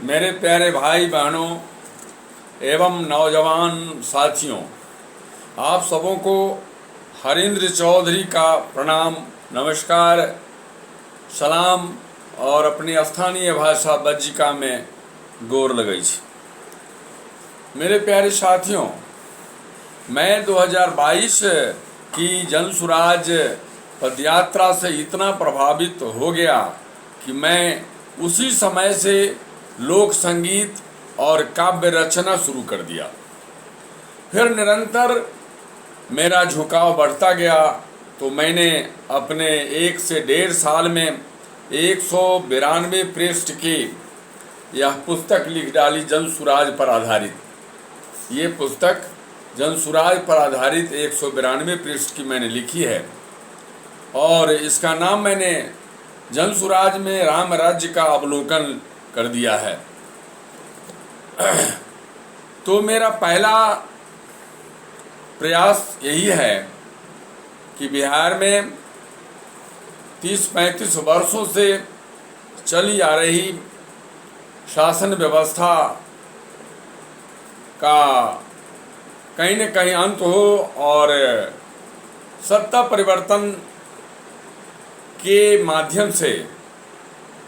मेरे प्यारे भाई बहनों एवं नौजवान साथियों, आप सबों को हरेंद्र चौधरी का प्रणाम, नमस्कार, सलाम और अपनी स्थानीय भाषा बज्जिका में गोर लगै छी। मेरे प्यारे साथियों, मैं 2022 की जनसुराज पदयात्रा से इतना प्रभावित हो गया कि मैं उसी समय से लोक संगीत और काव्य रचना शुरू कर दिया। फिर निरंतर मेरा झुकाव बढ़ता गया तो मैंने अपने 1 से 1.5 साल में 192 पृष्ठ की यह पुस्तक लिख डाली, जनसुराज पर आधारित। ये पुस्तक जनसुराज पर आधारित 192 पृष्ठ की मैंने लिखी है और इसका नाम मैंने जनसुराज में राम राज्य का अवलोकन कर दिया है। तो मेरा पहला प्रयास यही है कि बिहार में 30-35 वर्षों से चली आ रही शासन व्यवस्था का कहीं न कहीं अंत हो और सत्ता परिवर्तन के माध्यम से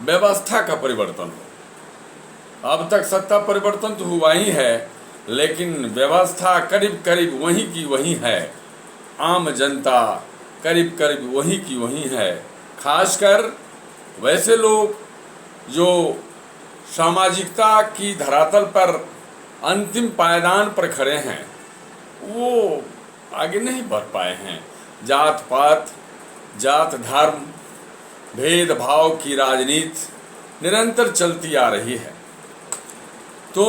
व्यवस्था का परिवर्तन हो। अब तक सत्ता परिवर्तन तो हुआ ही है, लेकिन व्यवस्था करीब करीब वहीं की वहीं है। आम जनता करीब करीब वहीं की वहीं है। खासकर वैसे लोग जो सामाजिकता की धरातल पर अंतिम पायदान पर खड़े हैं, वो आगे नहीं बढ़ पाए हैं। जात पात, जात धर्म, भेदभाव की राजनीति निरंतर चलती आ रही है। तो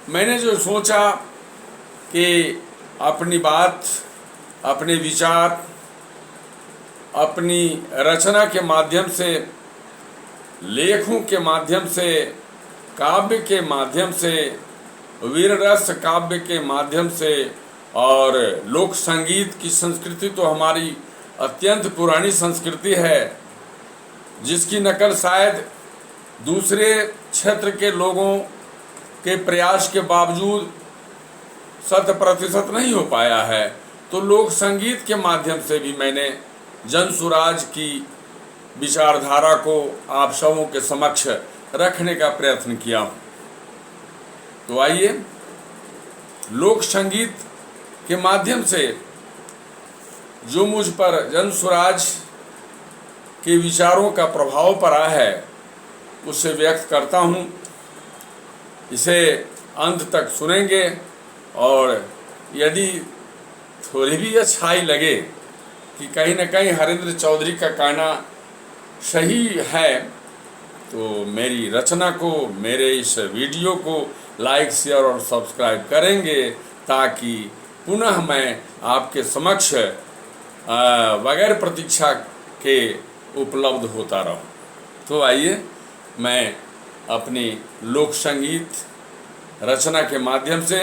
मैंने जो सोचा कि अपनी बात, अपने विचार, अपनी रचना के माध्यम से, लेखों के माध्यम से, काव्य के माध्यम से, वीर रस काव्य के माध्यम से और लोक संगीत की संस्कृति तो हमारी अत्यंत पुरानी संस्कृति है, जिसकी नकल शायद दूसरे क्षेत्र के लोगों के प्रयास के बावजूद 100% नहीं हो पाया है। तो लोक संगीत के माध्यम से भी मैंने जनसुराज की विचारधारा को आप सबों के समक्ष रखने का प्रयत्न किया हूँ। तो आइए, लोक संगीत के माध्यम से जो मुझ पर जनसुराज के विचारों का प्रभाव पड़ा है उसे व्यक्त करता हूँ। इसे अंत तक सुनेंगे और यदि थोड़ी भी अच्छाई लगे कि कहीं न कहीं हरेंद्र चौधरी का कहना सही है, तो मेरी रचना को, मेरे इस वीडियो को लाइक, शेयर और सब्सक्राइब करेंगे, ताकि पुनः मैं आपके समक्ष बगैर प्रतीक्षा के उपलब्ध होता रहूं। तो आइए, मैं अपनी लोक संगीत रचना के माध्यम से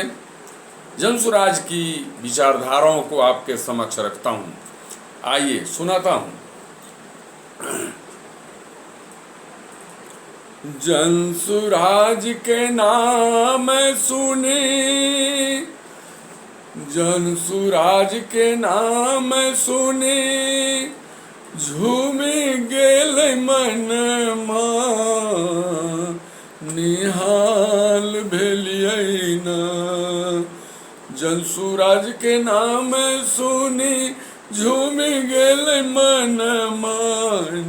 जनसुराज की विचारधाराओं को आपके समक्ष रखता हूं। आइए सुनाता हूं। जनसुराज के नाम सुने, जनसुराज के नाम सुने, झूमे गेल मन निहाल भेलियै ना। जनसुराज के नाम सुनी, झूम गेल मन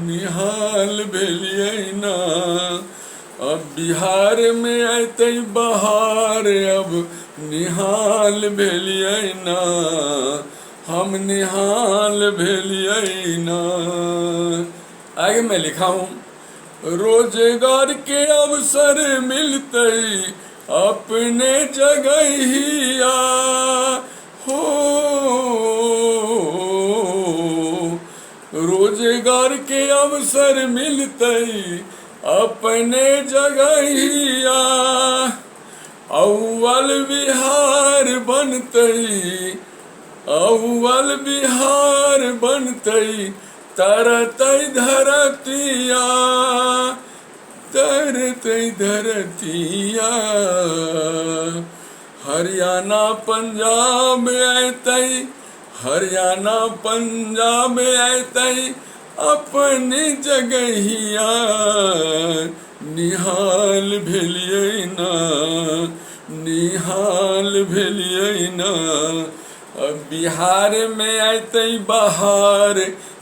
निहाल भेलियै ना। अब बिहार में अतै बहार, अब निहाल भेलियै ना, हम निहाल भेलियै ना। आगे मैं लिखा हूँ, रोजगार के अवसर मिलते अपने जगहिया हो। रोजगार के अवसर मिलते अपने जगहिया, अव्वल बिहार बनते, अव्वल बिहार बनते, तरतै धरतिया, तरते धरतिया। हरियाणा पंजाब ऐतई, हरियाणा पंजाब ऐतई अपनी जगहिया। निहाल भेलियै ना, निहाल भेलियै ना। अब बिहार में ऐतई बहार,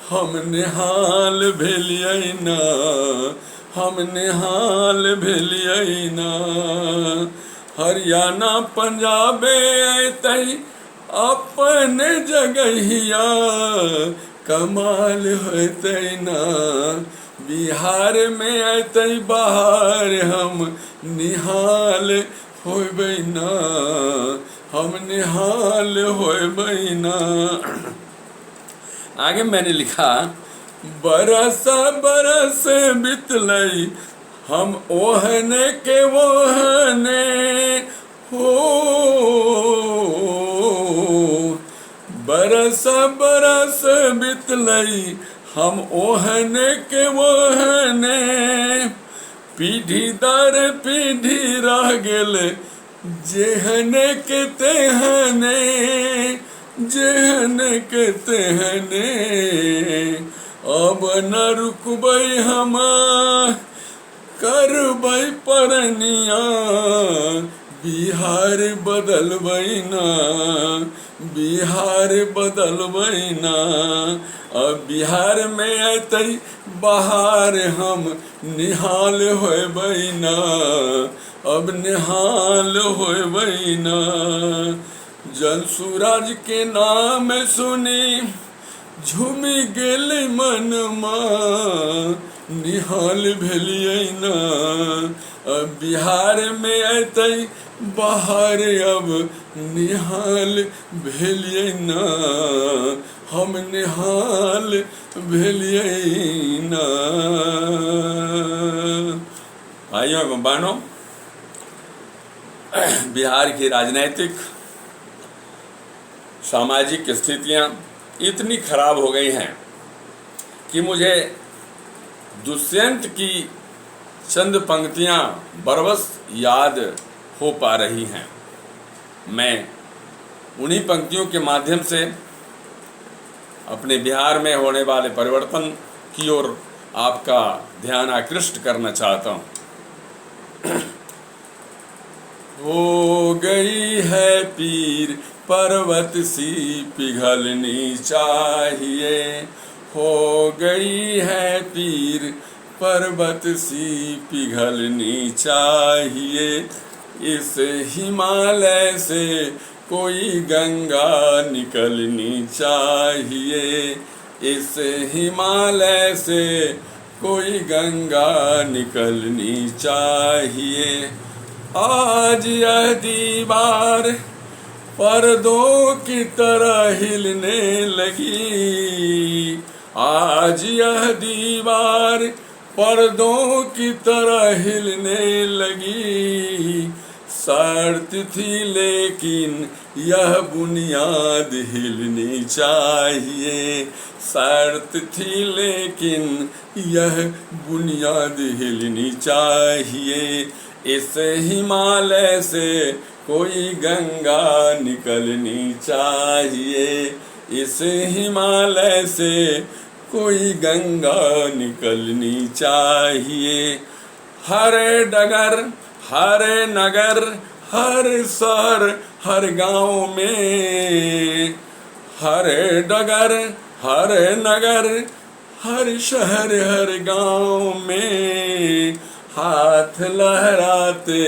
हम निहाल भेलियै ना, हम निहाल भेलियै ना। हरियाणा पंजाब ऐतई अपने जगहिया। कमाल होतै ना, बिहार में ऐतई बहार, हम निहाल होबै ना, हम निहाल होबै ना। आगे मैंने लिखा, बरस बरस बितलई हम ओहने के ओहने हो। बरस बरस बितलई हम ओहने के ओहने। पीढ़ी दर पीढ़ी रह गेल जेहने के तेहने, जेहने के तेहने। अब न रुकबै हम करबै परनिया। बिहार बदलबै ना, बिहार बदलबै ना। अब बिहार में ऐतई बहार, हम निहाल होबै ना, अब निहाल होबै ना। जल सूरज के नाम सुनी झूमि गेल मनमा। निहाल भेलियै ना, अब बिहार में ऐतई बहार, अब निहाल भेलियै ना, हम निहाल भेलियै ना। भाइयों एवं बहनों, बिहार की राजनैतिक सामाजिक स्थितियां इतनी खराब हो गई हैं कि मुझे दुष्यंत की चंद पंक्तियां बरबस याद हो पा रही हैं। मैं उन्हीं पंक्तियों के माध्यम से अपने बिहार में होने वाले परिवर्तन की ओर आपका ध्यान आकृष्ट करना चाहता हूं। हो गई है पीर पर्वत सी पिघलनी चाहिए। हो गई है पीर पर्वत सी पिघलनी चाहिए। इस हिमालय से कोई गंगा निकलनी चाहिए। इस हिमालय से कोई गंगा निकलनी चाहिए। आज यह दीवार पर्दों की तरह हिलने लगी। आज यह दीवार पर्दों की तरह हिलने लगी। शर्त थी लेकिन यह बुनियाद हिलनी चाहिए। शर्त थी लेकिन यह बुनियाद हिलनी चाहिए। इस हिमालय से कोई गंगा निकलनी चाहिए। इस हिमालय से कोई गंगा निकलनी चाहिए। हर डगर, हर नगर, हर शहर, हर गांव में, हर डगर, हर नगर, हर शहर, हर गांव में हाथ लहराते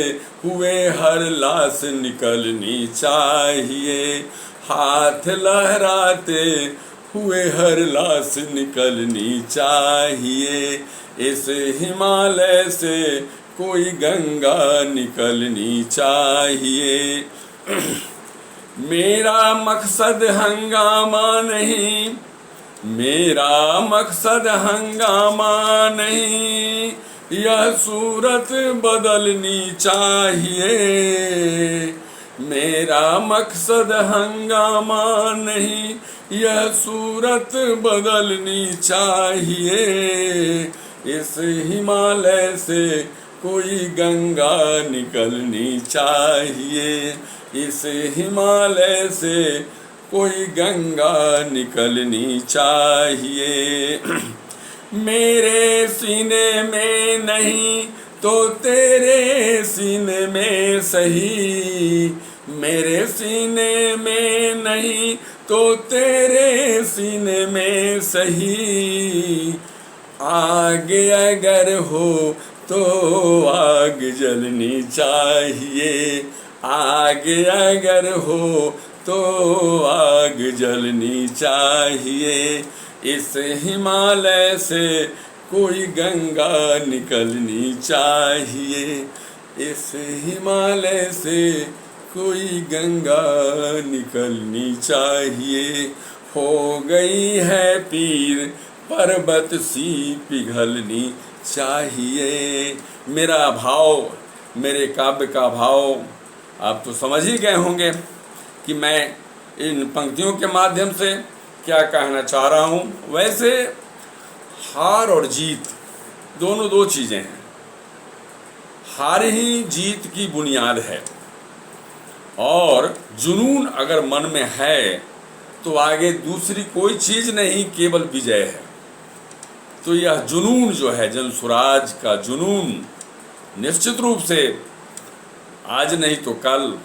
हुए हर लाश निकलनी चाहिए। हाथ लहराते हुए हर लाश निकलनी चाहिए। इस हिमालय से कोई गंगा निकलनी चाहिए। मेरा मकसद हंगामा नहीं, मेरा मकसद हंगामा नहीं, यह सूरत बदलनी चाहिए। मेरा मकसद हंगामा नहीं, यह सूरत बदलनी चाहिए। इस हिमालय से कोई गंगा निकलनी चाहिए, इस हिमालय से कोई गंगा निकलनी चाहिए। मेरे सीने में नहीं तो तेरे सीने में सही, मेरे सीने में नहीं तो तेरे सीने में सही। आग अगर हो तो आग जलनी चाहिए, आग अगर हो तो आग जलनी चाहिए। इस हिमालय से कोई गंगा निकलनी चाहिए, इस हिमालय से कोई गंगा निकलनी चाहिए। हो गई है पीर पर्वत सी पिघलनी चाहिए। मेरा भाव, मेरे काव्य का भाव आप तो समझ ही गए होंगे कि मैं इन पंक्तियों के माध्यम से क्या कहना चाह रहा हूँ। वैसे हार और जीत दोनों दो चीज़ें हैं। हार ही जीत की बुनियाद है, और जुनून अगर मन में है तो आगे दूसरी कोई चीज़ नहीं, केवल विजय है। तो यह जुनून जो है, जनसुराज का जुनून, निश्चित रूप से आज नहीं तो कल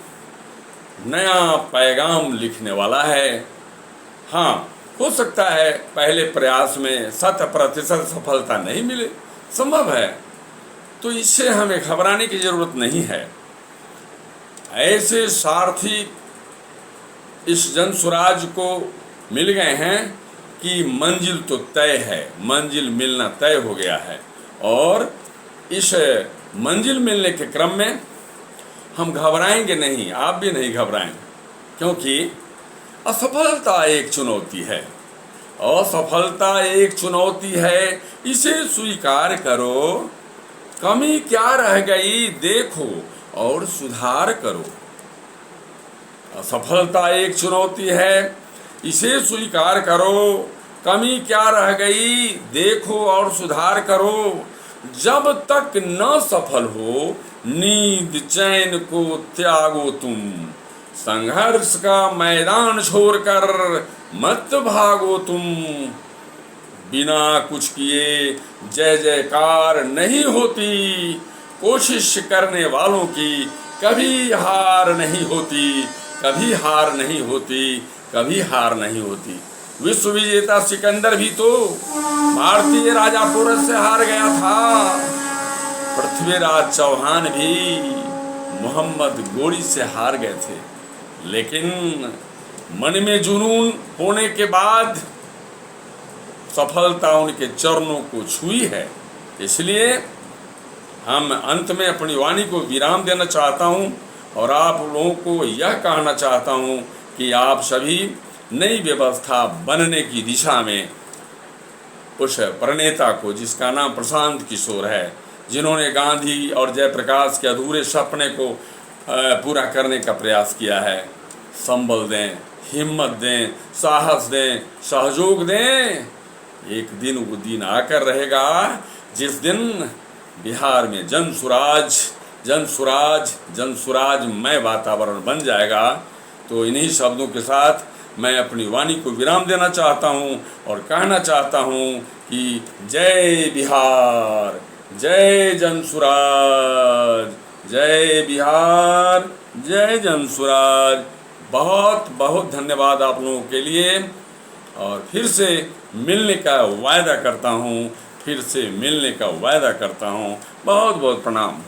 नया पैगाम लिखने वाला है। हाँ, हो सकता है पहले प्रयास में 100% सफलता नहीं मिले, संभव है, तो इससे हमें घबराने की जरूरत नहीं है। ऐसे सारथी इस जनसुराज को मिल गए हैं कि मंजिल तो तय है, मंजिल मिलना तय हो गया है। और इस मंजिल मिलने के क्रम में हम घबराएंगे नहीं, आप भी नहीं घबराएंगे, क्योंकि असफलता एक चुनौती है, असफलता एक चुनौती है, इसे स्वीकार करो। कमी क्या रह गई देखो और सुधार करो। असफलता एक चुनौती है, इसे स्वीकार करो। कमी क्या रह गई देखो और सुधार करो। जब तक न सफल हो नींद चैन को त्यागो तुम, संघर्ष का मैदान छोड़कर मत भागो तुम। बिना कुछ किए जय जयकार नहीं होती, कोशिश करने वालों की कभी हार नहीं होती, कभी हार नहीं होती, कभी हार नहीं होती। विश्व विजेता सिकंदर भी तो भारतीय राजा पुरस से हार गया था। पृथ्वीराज चौहान भी मोहम्मद गोरी से हार गए थे, लेकिन मन में जुनून होने के बाद सफलता उनके चरणों को छुई है। इसलिए हम अंत में अपनी वाणी को विराम देना चाहता हूं और आप लोगों को यह कहना चाहता हूं कि आप सभी नई व्यवस्था बनने की दिशा में उस प्रणेता को, जिसका नाम प्रशांत किशोर है, जिन्होंने गांधी और जयप्रकाश के अधूरे सपने को पूरा करने का प्रयास किया है, संबल दें, हिम्मत दें, साहस दें, सहयोग दें। एक दिन वो दिन आकर रहेगा जिस दिन बिहार में जनसुराज जनसुराज जनसुराजमय वातावरण बन जाएगा। तो इन्हीं शब्दों के साथ मैं अपनी वाणी को विराम देना चाहता हूं और कहना चाहता हूं कि जय बिहार, जय जनसुराज, जय बिहार, जय जनसुराज। बहुत बहुत धन्यवाद आप लोगों के लिए, और फिर से मिलने का वायदा करता हूँ, फिर से मिलने का वायदा करता हूँ। बहुत बहुत प्रणाम।